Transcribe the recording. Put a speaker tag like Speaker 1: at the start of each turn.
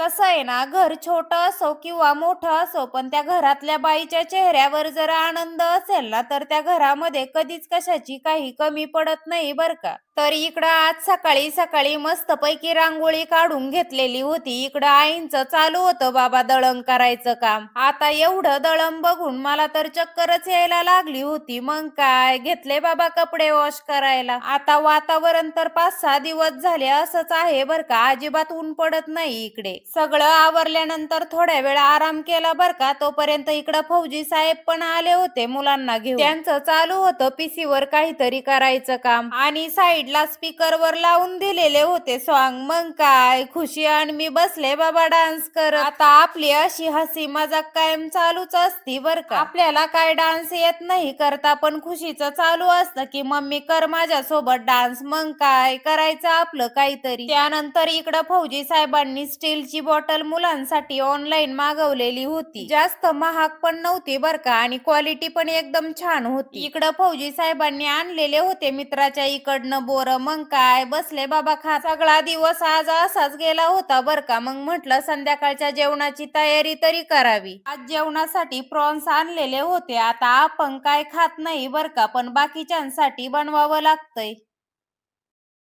Speaker 1: कसं आहे ना, घर छोटं असो किंवा मोठं असो, पण त्या घरातल्या बाईच्या चेहऱ्यावर जर आनंद असेल ना, तर त्या घरामध्ये कधीच कशाची काही कमी पडत नाही बरं का. तर इकडं आज सकाळी-सकाळी मस्तपैकी रांगोळी काढून घेतलेली होती. इकडं आईंचं चालू होतं बाबा दळण करायचं काम. आता एवढं दळण बघून मला तर चक्करच यायला लागली होती. मग काय घेतले बाबा कपडे वॉश करायला. आता वातावरण तर 5-6 दिवस झाले असंच आहे बरं का. अजिबात ऊन पडत नाही इकडे. सगळं आवरल्यानंतर थोड्या वेळ आराम केला बर का. तोपर्यंत इकडं फौजी साहेब पण आले होते मुलांना घेऊन. त्यांचं चालू होतं पीसीवर काहीतरी करायचं काम आणि साईडला स्पीकरवर लावून दिलेले होते सॉन्ग. मग काय खुशी आणि मी बसले बाबा डान्स करत. आता आपली अशी हसी मजाक कायम चालूच असती बर का. आपल्याला काय डान्स येत नाही करता, पण खुशीचं चालू असतं की मम्मी कर माझ्या सोबत डान्स. मग काय करायचं आपलं काहीतरी. त्यानंतर इकडं फौजी साहेबांनी स्टीलची बॉटल मुलांसाठी ऑनलाईन मागवलेली होती. जास्त महाग पण नव्हती बर का आणि क्वालिटी पण एकदम छान होती. इकडं फौजी साहेबांनी आणलेले होते मित्राच्या इकडनं बोर. मग काय बसले बाबा खात. सगळा दिवस आज असाच गेला होता बर का. मग म्हटलं संध्याकाळच्या जेवणाची तयारी तरी करावी. आज जेवणासाठी प्रॉन्स आणलेले होते. आता आपण काय खात नाही बर का, पण बाकीच्यांसाठी बनवावं लागतंय.